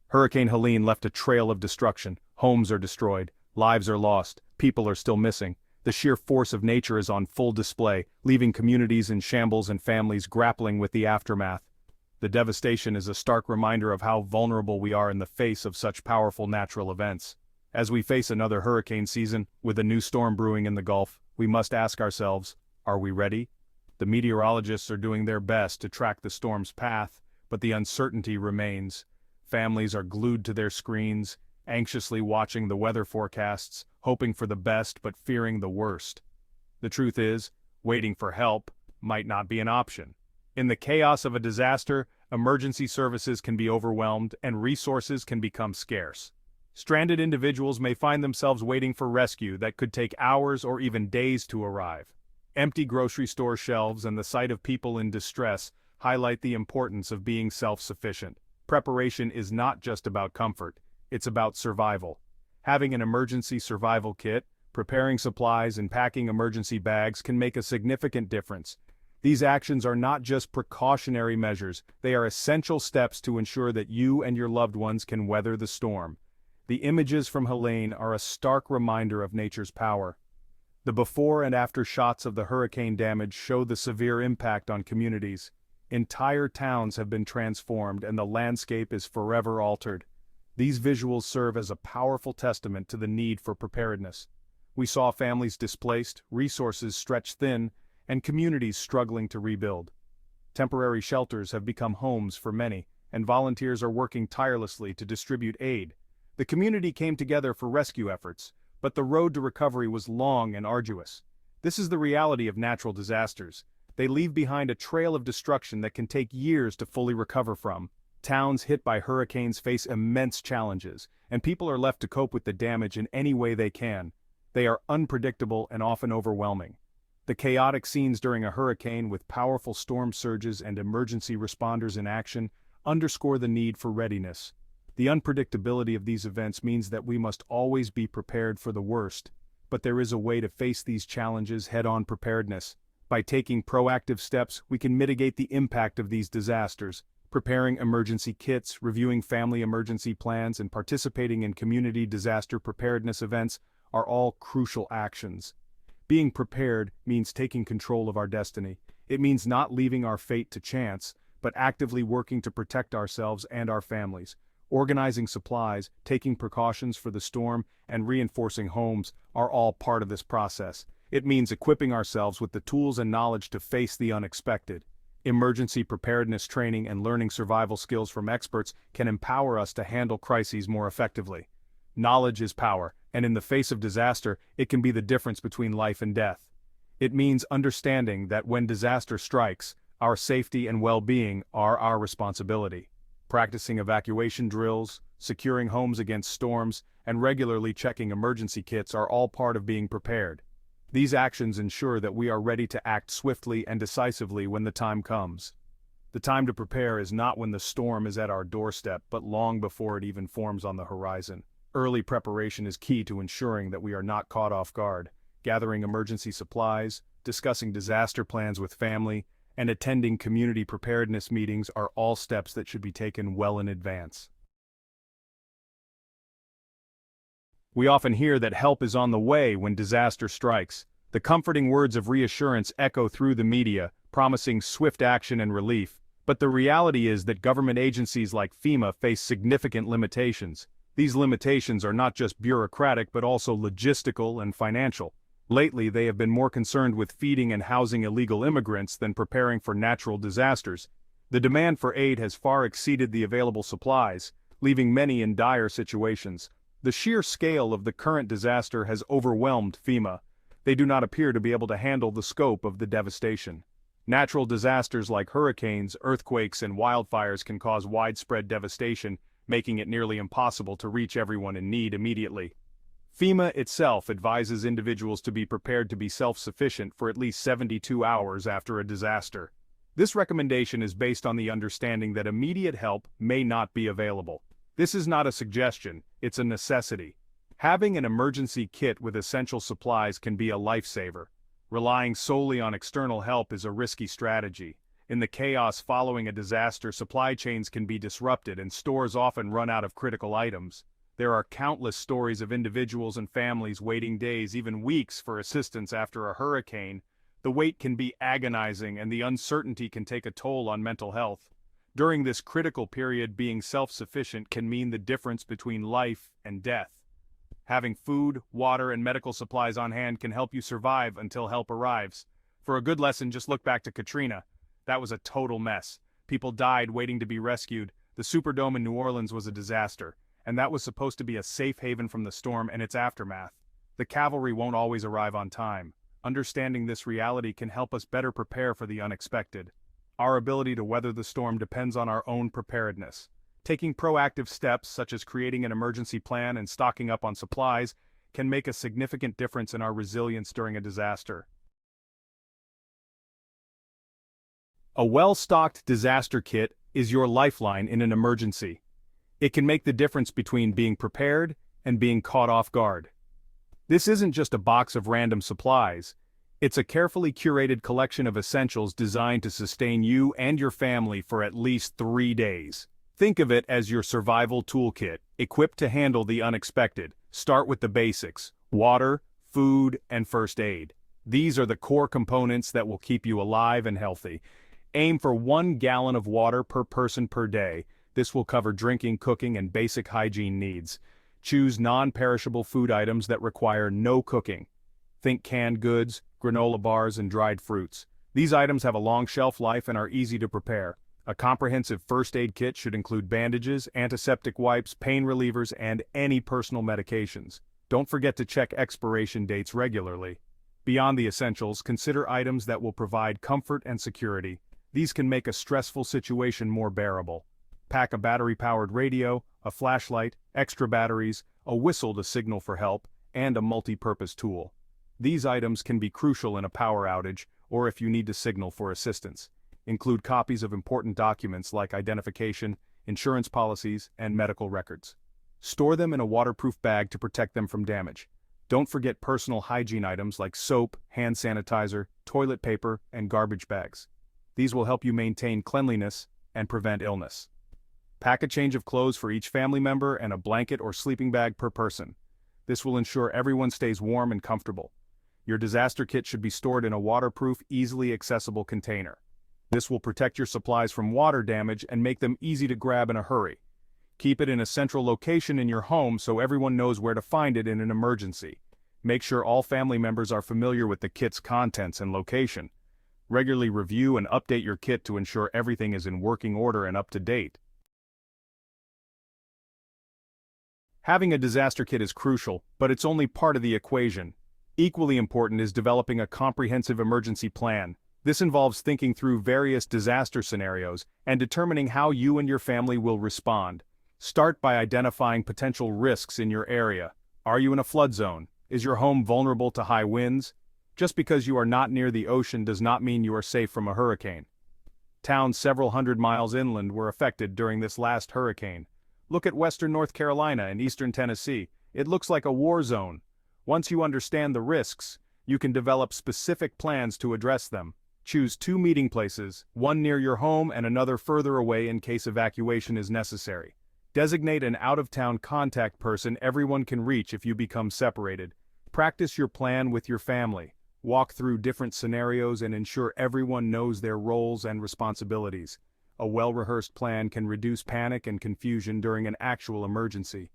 Hurricane Helene left a trail of destruction. Homes are destroyed, lives are lost, people are still missing. The sheer force of nature is on full display, leaving communities in shambles and families grappling with the aftermath. The devastation is a stark reminder of how vulnerable we are in the face of such powerful natural events. As we face another hurricane season, with a new storm brewing in the Gulf, we must ask ourselves, are we ready? The meteorologists are doing their best to track the storm's path, but the uncertainty remains. Families are glued to their screens, anxiously watching the weather forecasts, hoping for the best but fearing the worst. The truth is, waiting for help might not be an option. In the chaos of a disaster, emergency services can be overwhelmed and resources can become scarce. Stranded individuals may find themselves waiting for rescue that could take hours or even days to arrive. Empty grocery store shelves and the sight of people in distress highlight the importance of being self-sufficient. Preparation is not just about comfort, it's about survival. Having an emergency survival kit, preparing supplies and packing emergency bags can make a significant difference. These actions are not just precautionary measures, they are essential steps to ensure that you and your loved ones can weather the storm. The images from Helene are a stark reminder of nature's power. The before and after shots of the hurricane damage show the severe impact on communities. Entire towns have been transformed and the landscape is forever altered. These visuals serve as a powerful testament to the need for preparedness. We saw families displaced, resources stretched thin, and communities struggling to rebuild. Temporary shelters have become homes for many, and volunteers are working tirelessly to distribute aid. The community came together for rescue efforts, but the road to recovery was long and arduous. This is the reality of natural disasters. They leave behind a trail of destruction that can take years to fully recover from. Towns hit by hurricanes face immense challenges, and people are left to cope with the damage in any way they can. They are unpredictable and often overwhelming. The chaotic scenes during a hurricane with powerful storm surges and emergency responders in action underscore the need for readiness. The unpredictability of these events means that we must always be prepared for the worst, but there is a way to face these challenges head-on. Preparedness. By taking proactive steps, we can mitigate the impact of these disasters. Preparing emergency kits, reviewing family emergency plans, and participating in community disaster preparedness events are all crucial actions. Being prepared means taking control of our destiny. It means not leaving our fate to chance, but actively working to protect ourselves and our families. Organizing supplies, taking precautions for the storm, and reinforcing homes are all part of this process. It means equipping ourselves with the tools and knowledge to face the unexpected. Emergency preparedness training and learning survival skills from experts can empower us to handle crises more effectively. Knowledge is power, and in the face of disaster, it can be the difference between life and death. It means understanding that when disaster strikes, our safety and well-being are our responsibility. Practicing evacuation drills, securing homes against storms, and regularly checking emergency kits are all part of being prepared. These actions ensure that we are ready to act swiftly and decisively when the time comes. The time to prepare is not when the storm is at our doorstep, but long before it even forms on the horizon. Early preparation is key to ensuring that we are not caught off guard. Gathering emergency supplies, discussing disaster plans with family, and attending community preparedness meetings are all steps that should be taken well in advance. We often hear that help is on the way when disaster strikes. The comforting words of reassurance echo through the media, promising swift action and relief. But the reality is that government agencies like FEMA face significant limitations. These limitations are not just bureaucratic but also logistical and financial. Lately, they have been more concerned with feeding and housing illegal immigrants than preparing for natural disasters. The demand for aid has far exceeded the available supplies, leaving many in dire situations. The sheer scale of the current disaster has overwhelmed FEMA. They do not appear to be able to handle the scope of the devastation. Natural disasters like hurricanes, earthquakes, and wildfires can cause widespread devastation, making it nearly impossible to reach everyone in need immediately. FEMA itself advises individuals to be prepared to be self-sufficient for at least 72 hours after a disaster. This recommendation is based on the understanding that immediate help may not be available. This is not a suggestion, it's a necessity. Having an emergency kit with essential supplies can be a lifesaver. Relying solely on external help is a risky strategy. In the chaos following a disaster, supply chains can be disrupted and stores often run out of critical items. There are countless stories of individuals and families waiting days, even weeks, for assistance after a hurricane. The wait can be agonizing and the uncertainty can take a toll on mental health. During this critical period, being self-sufficient can mean the difference between life and death. Having food, water, and medical supplies on hand can help you survive until help arrives. For a good lesson, just look back to Katrina. That was a total mess. People died waiting to be rescued. The Superdome in New Orleans was a disaster, and that was supposed to be a safe haven from the storm and its aftermath. The cavalry won't always arrive on time. Understanding this reality can help us better prepare for the unexpected. Our ability to weather the storm depends on our own preparedness. Taking proactive steps, such as creating an emergency plan and stocking up on supplies, can make a significant difference in our resilience during a disaster. A well-stocked disaster kit is your lifeline in an emergency. It can make the difference between being prepared and being caught off guard. This isn't just a box of random supplies. It's a carefully curated collection of essentials designed to sustain you and your family for at least 3 days. Think of it as your survival toolkit, equipped to handle the unexpected. Start with the basics: water, food, and first aid. These are the core components that will keep you alive and healthy. Aim for 1 gallon of water per person per day. This will cover drinking, cooking, and basic hygiene needs. Choose non-perishable food items that require no cooking. Think canned goods, granola bars, and dried fruits. These items have a long shelf life and are easy to prepare. A comprehensive first aid kit should include bandages, antiseptic wipes, pain relievers, and any personal medications. Don't forget to check expiration dates regularly. Beyond the essentials, consider items that will provide comfort and security. These can make a stressful situation more bearable. Pack a battery-powered radio, a flashlight, extra batteries, a whistle to signal for help, and a multi-purpose tool. These items can be crucial in a power outage or if you need to signal for assistance. Include copies of important documents like identification, insurance policies, and medical records. Store them in a waterproof bag to protect them from damage. Don't forget personal hygiene items like soap, hand sanitizer, toilet paper, and garbage bags. These will help you maintain cleanliness and prevent illness. Pack a change of clothes for each family member and a blanket or sleeping bag per person. This will ensure everyone stays warm and comfortable. Your disaster kit should be stored in a waterproof, easily accessible container. This will protect your supplies from water damage and make them easy to grab in a hurry. Keep it in a central location in your home so everyone knows where to find it in an emergency. Make sure all family members are familiar with the kit's contents and location. Regularly review and update your kit to ensure everything is in working order and up to date. Having a disaster kit is crucial, but it's only part of the equation. Equally important is developing a comprehensive emergency plan. This involves thinking through various disaster scenarios and determining how you and your family will respond. Start by identifying potential risks in your area. Are you in a flood zone? Is your home vulnerable to high winds? Just because you are not near the ocean does not mean you are safe from a hurricane. Towns several hundred miles inland were affected during this last hurricane. Look at western North Carolina and eastern Tennessee. It looks like a war zone. Once you understand the risks, you can develop specific plans to address them. Choose 2 meeting places, one near your home and another further away in case evacuation is necessary. Designate an out-of-town contact person everyone can reach if you become separated. Practice your plan with your family. Walk through different scenarios and ensure everyone knows their roles and responsibilities. A well-rehearsed plan can reduce panic and confusion during an actual emergency.